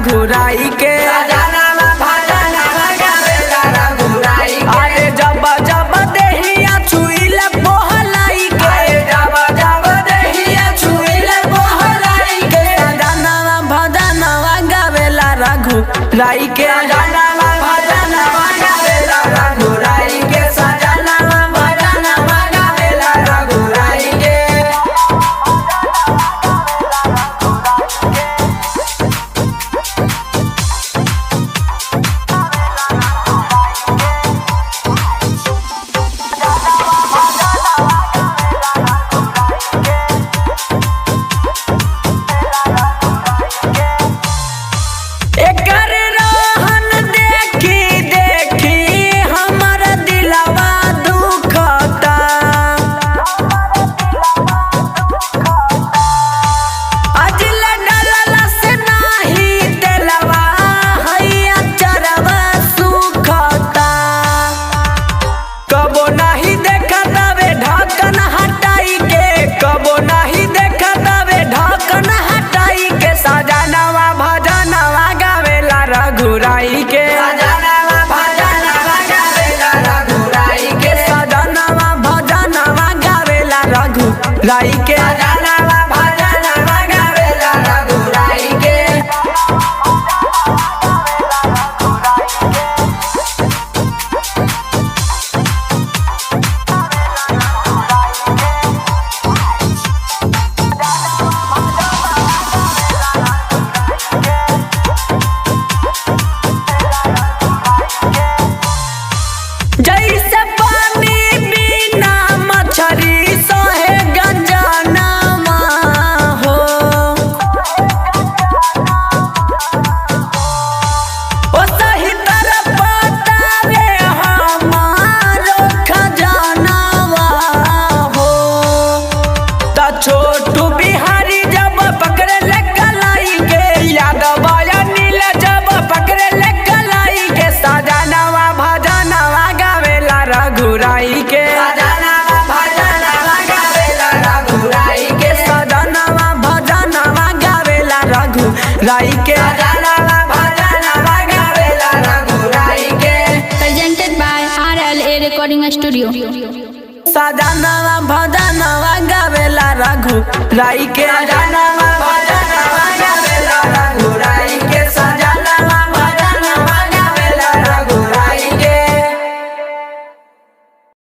घुराई के अरे जब जब देहिया छुइले बोहलाई के जब जब देहिया छुइले बोहलाई के सजनवा भजनवा गावेला रघुराई के सजनवा भजनवा गावेला रघुराई के सजनवा भजनवा गावेला रघुराई के रघुराई के सजनवा भजनवा गावेला रघुराई के सजनवा भजनवा गावेला रघुराई के सजनवा भजनवा गावेला रघुराई के जैसे पानी बिना मछरी सोहे गंजनमा हो ओ सही तरह बतावे हमारो खजानवा हो त छोटू बिहारी जब पकड़े ले कलाई के यादव नील जब पकड़े ले कलाई के सजनवा भजनवा रघुराई के सजनवा भजनवा गावेला रघुराई के सजनवा भजनवा गावेला रघुराई के सजनवा भजनवा गावेला रघुराई के presented by RLA Recording Studio। सजनवा भजनवा गावेला रघुराई के सजनवा